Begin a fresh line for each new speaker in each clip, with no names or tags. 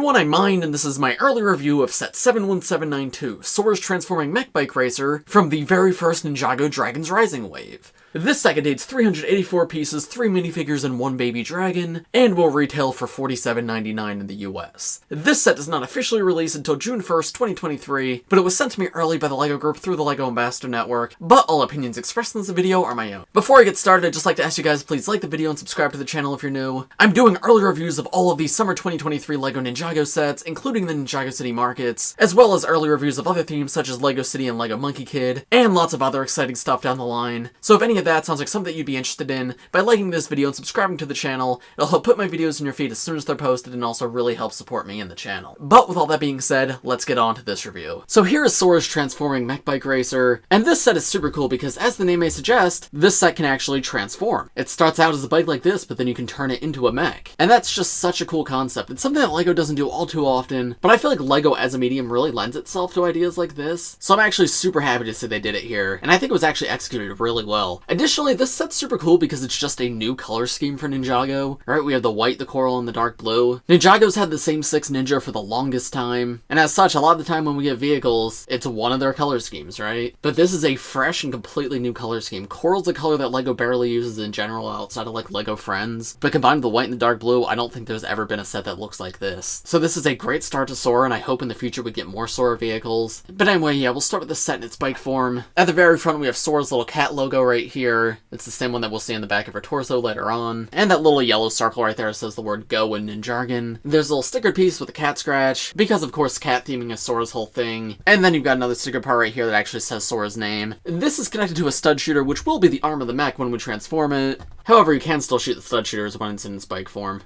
everyone, I'm Mind, and this is my early review of set 71792, Sora's Transforming Mech Bike Racer from the very first Ninjago Dragons Rising wave. This set contains 384 pieces, 3 minifigures, and 1 baby dragon, and will retail for $47.99 in the US. This set does not officially release until June 1st, 2023, but it was sent to me early by the LEGO group through the LEGO Ambassador Network, but all opinions expressed in this video are my own. Before I get started, I'd just like to ask you guys to please like the video and subscribe to the channel if you're new. I'm doing early reviews of all of the Summer 2023 LEGO Ninjago sets, including the Ninjago City markets, as well as early reviews of other themes such as LEGO City and LEGO Monkey Kid, and lots of other exciting stuff down the line. So if any of that sounds like something that you'd be interested in, by liking this video and subscribing to the channel, it'll help put my videos in your feed as soon as they're posted and also really help support me in the channel. But with all that being said, let's get on to this review. So here is Sora's Transforming Mech Bike Racer, and this set is super cool because, as the name may suggest, this set can actually transform. It starts out as a bike like this, but then you can turn it into a mech. And that's just such a cool concept. It's something that LEGO doesn't do all too often, but I feel like LEGO as a medium really lends itself to ideas like this. So I'm actually super happy to see they did it here, and I think it was actually executed really well. Additionally, this set's super cool because it's just a new color scheme for Ninjago. Right, we have the white, the coral, and the dark blue. Ninjago's had the same 6 ninja for the longest time, and as such, a lot of the time when we get vehicles, it's one of their color schemes, right? But this is a fresh and completely new color scheme. Coral's a color that LEGO barely uses in general outside of like LEGO Friends, but combined with the white and the dark blue, I don't think there's ever been a set that looks like this. So this is a great start to Sora, and I hope in the future we get more Sora vehicles. But anyway, yeah, we'll start with the set in its bike form. At the very front, we have Sora's little cat logo right here. It's the same one that we'll see on the back of her torso later on. And that little yellow circle right there says the word go in Ninjargon. There's a little stickered piece with a cat scratch, because of course cat theming is Sora's whole thing. And then you've got another sticker part right here that actually says Sora's name. This is connected to a stud shooter, which will be the arm of the mech when we transform it. However, you can still shoot the stud shooters when it's in its bike form.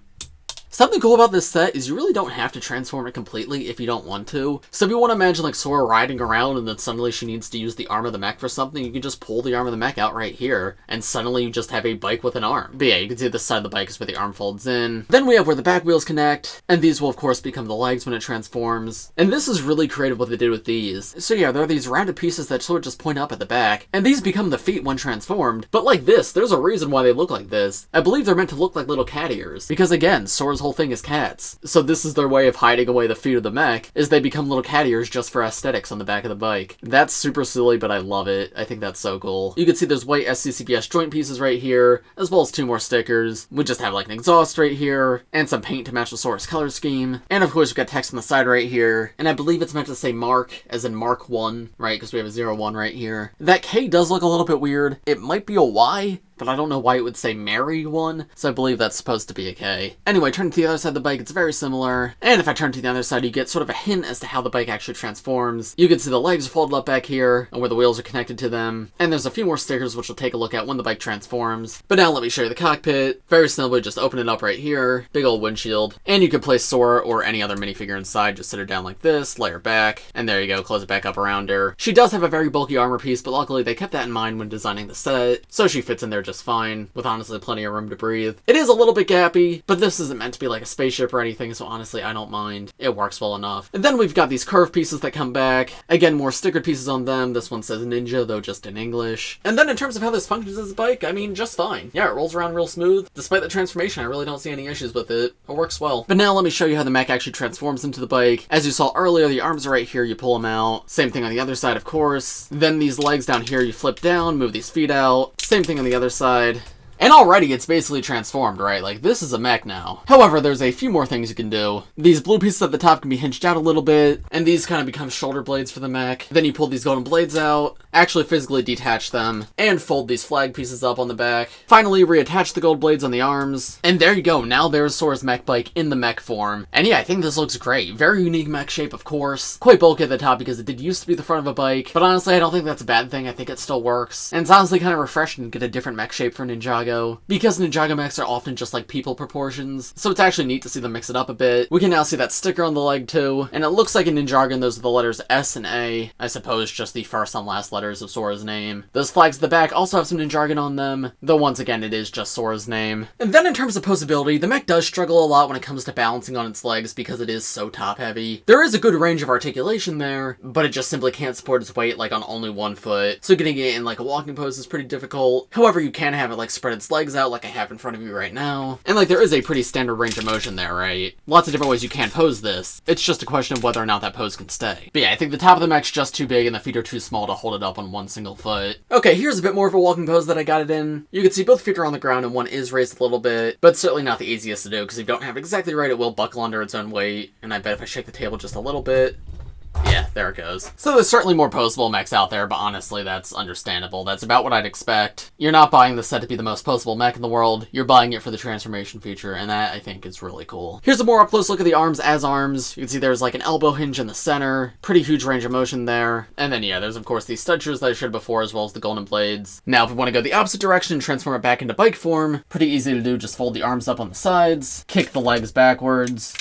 Something cool about this set is you really don't have to transform it completely if you don't want to. So if you want to imagine like Sora riding around and then suddenly she needs to use the arm of the mech for something, you can just pull the arm of the mech out right here, and suddenly you just have a bike with an arm. But yeah, you can see this side of the bike is where the arm folds in. Then we have where the back wheels connect, and these will of course become the legs when it transforms. And this is really creative what they did with these. So yeah, there are these rounded pieces that sort of just point up at the back, and these become the feet when transformed. But like this, there's a reason why they look like this. I believe they're meant to look like little cat ears, because again, Sora's whole thing is cats. So this is their way of hiding away the feet of the mech, is they become little cat ears just for aesthetics on the back of the bike. That's super silly, but I love it. I think that's so cool. You can see there's white SCCPS joint pieces right here, as well as 2 more stickers. We just have like an exhaust right here, and some paint to match the Sora's color scheme. And of course we've got text on the side right here, and I believe it's meant to say Mark, as in Mark 1, right? Because we have a 01 right here. That K does look a little bit weird. It might be a Y, but I don't know why it would say Mary 1, so I believe that's supposed to be a K. Anyway, turning to the other side of the bike, it's very similar. And if I turn to the other side, you get sort of a hint as to how the bike actually transforms. You can see the legs are folded up back here, and where the wheels are connected to them. And there's a few more stickers which we'll take a look at when the bike transforms. But now let me show you the cockpit. Very simply, just open it up right here. Big old windshield. And you can place Sora or any other minifigure inside. Just sit her down like this, lay her back, and there you go, close it back up around her. She does have a very bulky armor piece, but luckily they kept that in mind when designing the set, so she fits in there just fine, with honestly plenty of room to breathe. It is a little bit gappy, but this isn't meant to be like a spaceship or anything, so honestly I don't mind. It works well enough. And then we've got these curved pieces that come back. Again, more stickered pieces on them. This one says Ninja, though just in English. And then in terms of how this functions as a bike, I mean, just fine. Yeah, it rolls around real smooth. Despite the transformation, I really don't see any issues with it. It works well. But now let me show you how the mech actually transforms into the bike. As you saw earlier, the arms are right here, you pull them out. Same thing on the other side, of course. Then these legs down here, you flip down, move these feet out. Same thing on the other side. And already it's basically transformed, right? Like, this is a mech now. However, there's a few more things you can do. These blue pieces at the top can be hinged out a little bit, and these kind of become shoulder blades for the mech. Then you pull these golden blades out, actually physically detach them, and fold these flag pieces up on the back. Finally, reattach the gold blades on the arms. And there you go, now there's Sora's mech bike in the mech form. And yeah, I think this looks great. Very unique mech shape, of course. Quite bulky at the top because it did used to be the front of a bike, but honestly, I don't think that's a bad thing. I think it still works. And it's honestly kind of refreshing to get a different mech shape for Ninjago, because Ninjago mechs are often just like people proportions, so it's actually neat to see them mix it up a bit. We can now see that sticker on the leg too, and it looks like in Ninjago those are the letters S and A, I suppose just the first and last letters of Sora's name. Those flags at the back also have some Ninjago on them, though once again it is just Sora's name. And then in terms of posability, the mech does struggle a lot when it comes to balancing on its legs because it is so top heavy. There is a good range of articulation there, but it just simply can't support its weight like on only one foot, so getting it in like a walking pose is pretty difficult. However, you can have it like spread its legs out like I have in front of you right now. And like there is a pretty standard range of motion there, right? Lots of different ways you can pose this. It's just a question of whether or not that pose can stay. But yeah, I think the top of the mech's just too big and the feet are too small to hold it up on one single foot. Okay, here's a bit more of a walking pose that I got it in. You can see both feet are on the ground and one is raised a little bit, but certainly not the easiest to do because if you don't have it exactly right, it will buckle under its own weight. And I bet if I shake the table just a little bit, yeah, there it goes. So there's certainly more posable mechs out there, but honestly, that's understandable. That's about what I'd expect. You're not buying the set to be the most posable mech in the world. You're buying it for the transformation feature, and that, I think, is really cool. Here's a more up-close look at the arms as arms. You can see there's like an elbow hinge in the center. Pretty huge range of motion there. And then, yeah, there's of course these stud shoes that I showed before, as well as the golden blades. Now, if we want to go the opposite direction and transform it back into bike form, pretty easy to do. Just fold the arms up on the sides, kick the legs backwards,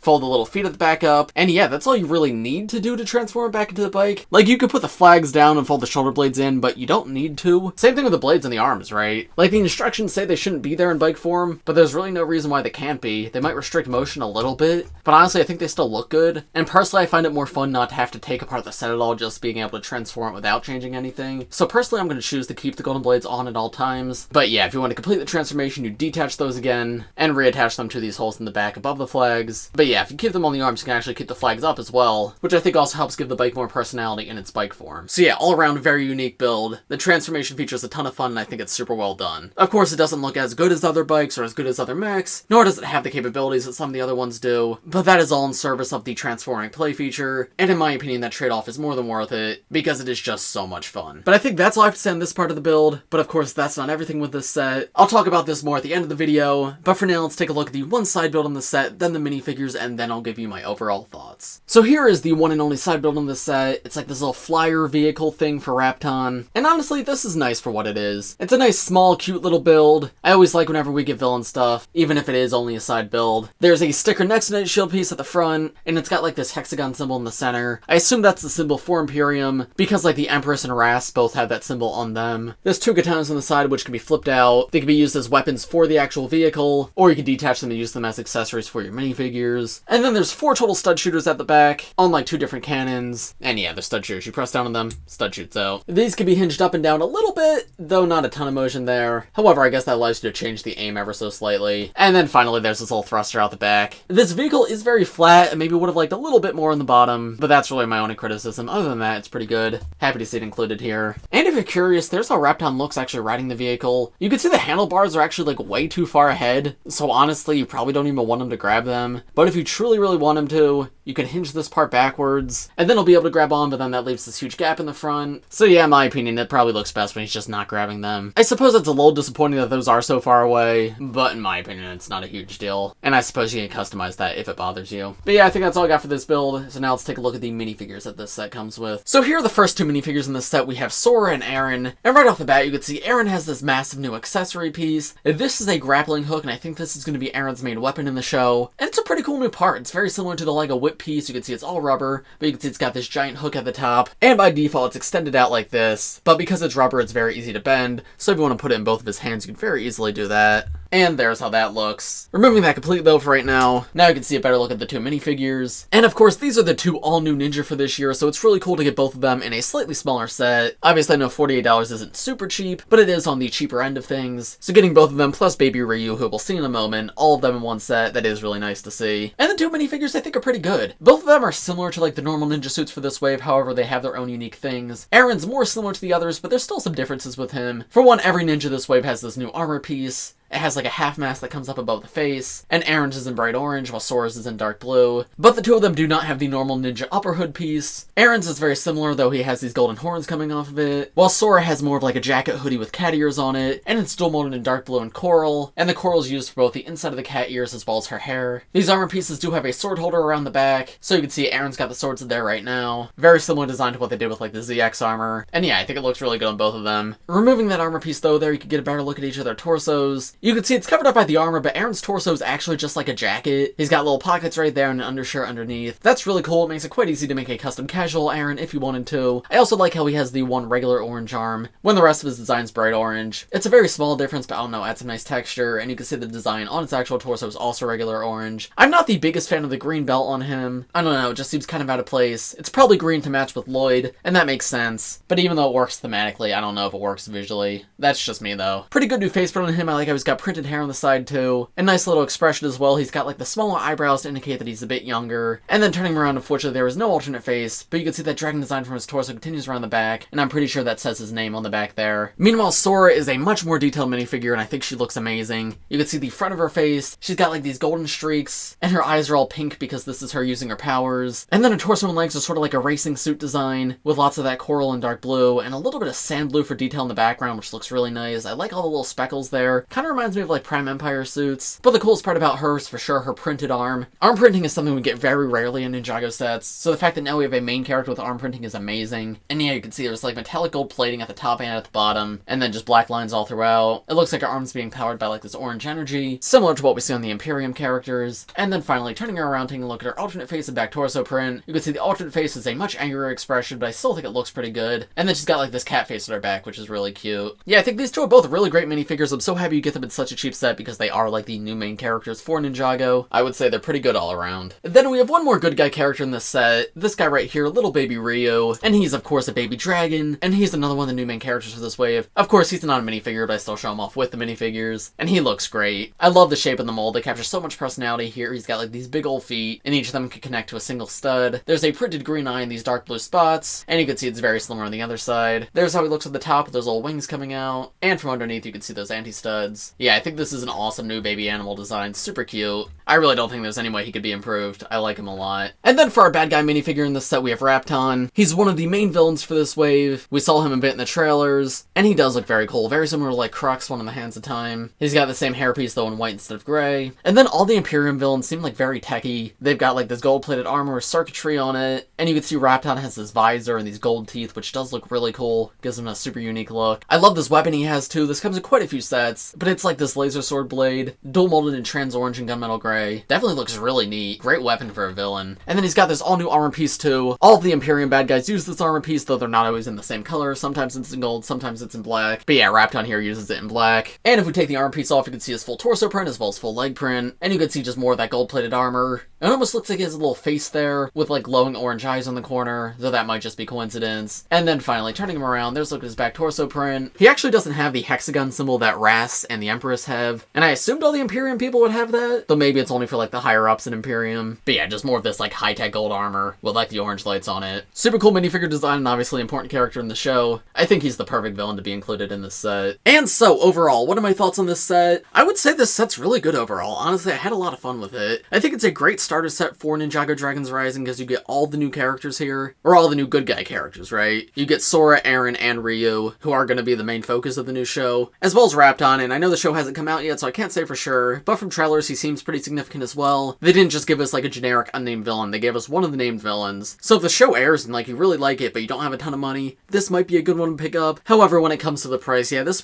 fold the little feet at the back up, and yeah, that's all you really need to do to transform it back into the bike. Like, you could put the flags down and fold the shoulder blades in, but you don't need to. Same thing with the blades and the arms, right? Like, the instructions say they shouldn't be there in bike form, but there's really no reason why they can't be. They might restrict motion a little bit, but honestly, I think they still look good. And personally, I find it more fun not to have to take apart the set at all, just being able to transform it without changing anything. So personally, I'm going to choose to keep the golden blades on at all times. But yeah, if you want to complete the transformation, you detach those again, and reattach them to these holes in the back above the flags. But yeah, if you keep them on the arms, you can actually keep the flags up as well, which I think also helps give the bike more personality in its bike form. So yeah, all around very unique build. The transformation feature is a ton of fun, and I think it's super well done. Of course, it doesn't look as good as other bikes or as good as other mechs, nor does it have the capabilities that some of the other ones do, but that is all in service of the transforming play feature, and in my opinion, that trade-off is more than worth it, because it is just so much fun. But I think that's all I have to say on this part of the build, but of course, that's not everything with this set. I'll talk about this more at the end of the video, but for now, let's take a look at the one side build on the set, then the minifigures, and then I'll give you my overall thoughts. So here is the one and only side build on this set. It's like this little flyer vehicle thing for Rapton, and honestly, this is nice for what it is. It's a nice, small, cute little build. I always like whenever we get villain stuff, even if it is only a side build. There's a sticker next to it, shield piece at the front, and it's got like this hexagon symbol in the center. I assume that's the symbol for Imperium, because like the Empress and Ras both have that symbol on them. There's two katanas on the side which can be flipped out. They can be used as weapons for the actual vehicle, or you can detach them and use them as accessories for your minifigures. And then there's 4 total stud shooters at the back, on like 2 different cannons. And yeah, they're stud shooters. You press down on them, stud shoots out. These can be hinged up and down a little bit, though not a ton of motion there. However, I guess that allows you to change the aim ever so slightly. And then finally, there's this little thruster out the back. This vehicle is very flat, and maybe would have liked a little bit more on the bottom, but that's really my only criticism. Other than that, it's pretty good. Happy to see it included here. And if you're curious, there's how Rapton looks actually riding the vehicle. You can see the handlebars are actually like way too far ahead, so honestly, you probably don't even want him to grab them. But if you truly want him to, you can hinge this part backwards, and then he'll be able to grab on, but then that leaves this huge gap in the front. So yeah, in my opinion, it probably looks best when he's just not grabbing them. I suppose it's a little disappointing that those are so far away, but in my opinion, it's not a huge deal. And I suppose you can customize that if it bothers you. But yeah, I think that's all I got for this build. So now let's take a look at the minifigures that this set comes with. So here are the first 2 minifigures in this set. We have Sora and Arin, and right off the bat, you can see Arin has this massive new accessory piece. This is a grappling hook, and I think this is going to be Arin's main weapon in the show. And it's a pretty cool new part. It's very similar to the LEGO whip piece. You can see it's all rubber, but you can see it's got this giant hook at the top, and by default, it's extended out like this, but because it's rubber, it's very easy to bend, so if you want to put it in both of his hands, you can very easily do that. And there's how that looks. Removing that completely though for right now. Now you can see a better look at the 2 minifigures. And of course, these are the 2 all-new Ninja for this year, so it's really cool to get both of them in a slightly smaller set. Obviously, I know $48 isn't super cheap, but it is on the cheaper end of things. So getting both of them, plus Baby Riyu, who we'll see in a moment, all of them in one set, that is really nice to see. And the 2 minifigures I think are pretty good. Both of them are similar to like the normal ninja suits for this wave, however, they have their own unique things. Arin's more similar to the others, but there's still some differences with him. For one, every ninja this wave has this new armor piece. It has like a half mask that comes up above the face, and Arin's is in bright orange, while Sora's is in dark blue. But the 2 of them do not have the normal ninja upper hood piece. Arin's is very similar, though he has these golden horns coming off of it, while Sora has more of like a jacket hoodie with cat ears on it, and it's dual molded in dark blue and coral, and the coral is used for both the inside of the cat ears as well as her hair. These armor pieces do have a sword holder around the back, so you can see Arin's got the swords in there right now. Very similar design to what they did with like the ZX armor, and yeah, I think it looks really good on both of them. Removing that armor piece though, there you can get a better look at each of their torsos. You can see it's covered up by the armor, but Arin's torso is actually just like a jacket. He's got little pockets right there and an undershirt underneath. That's really cool. It makes it quite easy to make a custom casual Arin if you wanted to. I also like how he has the one regular orange arm when the rest of his design's bright orange. It's a very small difference, but I don't know, adds some nice texture, and you can see the design on its actual torso is also regular orange. I'm not the biggest fan of the green belt on him. I don't know, it just seems kind of out of place. It's probably green to match with Lloyd, and that makes sense. But even though it works thematically, I don't know if it works visually. That's just me though. Pretty good new face print on him. I like how he's got printed hair on the side too. A nice little expression as well. He's got like the smaller eyebrows to indicate that he's a bit younger. And then turning him around, unfortunately there is no alternate face, but you can see that dragon design from his torso continues around the back, and I'm pretty sure that says his name on the back there. Meanwhile, Sora is a much more detailed minifigure, and I think she looks amazing. You can see the front of her face. She's got like these golden streaks, and her eyes are all pink because this is her using her powers. And then her torso and legs are sort of like a racing suit design, with lots of that coral and dark blue, and a little bit of sand blue for detail in the background, which looks really nice. I like all the little speckles there. Kind of reminds me of like Prime Empire suits. But the coolest part about her is for sure her printed arm. Arm printing is something we get very rarely in Ninjago sets, so the fact that now we have a main character with arm printing is amazing. And yeah, you can see there's like metallic gold plating at the top and at the bottom, and then just black lines all throughout. It looks like her arm's being powered by like this orange energy, similar to what we see on the Imperium characters. And then finally, turning her around, taking a look at her alternate face and back torso print, you can see the alternate face is a much angrier expression, but I still think it looks pretty good. And then she's got like this cat face on her back, which is really cute. Yeah, I think these two are both really great minifigures. I'm so happy you get them in such a cheap set because they are like the new main characters for Ninjago. I would say they're pretty good all around. Then we have one more good guy character in this set. This guy right here, little Baby Riyu, and he's of course a baby dragon, and he's another one of the new main characters for this wave. Of course, he's not a minifigure, but I still show him off with the minifigures, and he looks great. I love the shape of the mold. They capture so much personality here. He's got like these big old feet, and each of them can connect to a single stud. There's a printed green eye in these dark blue spots, and you can see it's very similar on the other side. There's how he looks at the top with those little wings coming out, and from underneath you can see those anti-studs. Yeah, I think this is an awesome new baby animal design. Super cute. I really don't think there's any way he could be improved. I like him a lot. And then for our bad guy minifigure in this set, we have Rapton. He's one of the main villains for this wave. We saw him a bit in the trailers, and he does look very cool. Very similar to like Crux, One in the Hands of Time. He's got the same hairpiece though in white instead of gray. And then all the Imperium villains seem like very techy. They've got like this gold-plated armor with circuitry on it, and you can see Rapton has this visor and these gold teeth, which does look really cool. Gives him a super unique look. I love this weapon he has too. This comes in quite a few sets, but it's like this laser sword blade, dual molded in trans orange and gunmetal gray. Definitely looks really neat. Great weapon for a villain. And then he's got this all new armor piece too. All of the Imperium bad guys use this armor piece, though they're not always in the same color. Sometimes it's in gold, sometimes it's in black. But yeah, Rapton here uses it in black. And if we take the armor piece off, you can see his full torso print as well as full leg print. And you can see just more of that gold-plated armor. It almost looks like he has a little face there with like glowing orange eyes on the corner, though that might just be coincidence. And then finally, turning him around, there's look at his back torso print. He actually doesn't have the hexagon symbol that Ras and the Empress have, and I assumed all the Imperium people would have that, though maybe it's only for like the higher ups in Imperium. But yeah, just more of this like high-tech gold armor with like the orange lights on it. Super cool minifigure design and obviously important character in the show. I think he's the perfect villain to be included in this set. And so overall, what are my thoughts on this set? I would say this set's really good overall. Honestly, I had a lot of fun with it. I think it's a great starter set for Ninjago Dragons Rising because you get all the new characters here, or all the new good guy characters, right? You get Sora, Arin, and Riyu, who are going to be the main focus of the new show, as well as Rapton, and I know the show hasn't come out yet, so I can't say for sure, but from trailers he seems pretty significant as well. They didn't just give us like a generic unnamed villain, they gave us one of the named villains. So if the show airs and like you really like it, but you don't have a ton of money, this might be a good one to pick up. However, when it comes to the price, yeah, this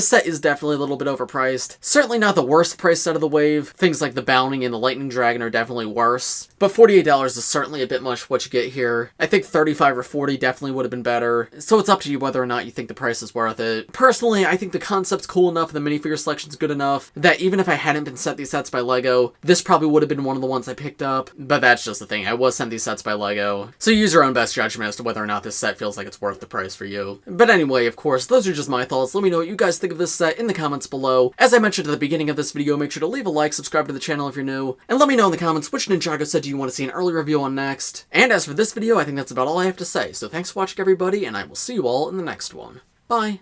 set is definitely a little bit overpriced. Certainly not the worst price set of the wave. Things like the Bounty and the Lightning Dragon are definitely worse, but $48 is certainly a bit much for what you get here. I think $35 or $40 definitely would have been better, so it's up to you whether or not you think the price is worth it. Personally, I think the concept's cool enough and the minifigure selection's good enough that even if I hadn't been sent these sets by LEGO, this probably would have been one of the ones I picked up, but that's just the thing. I was sent these sets by LEGO, so use your own best judgment as to whether or not this set feels like it's worth the price for you. But anyway, of course, those are just my thoughts. Let me know what you guys think of this set in the comments below. As I mentioned at the beginning of this video, make sure to leave a like, subscribe to the channel if you're new, and let me know in the comments which Ninjago set do you want to see an early review on next. And as for this video, I think that's about all I have to say, so thanks for watching everybody, and I will see you all in the next one. Bye!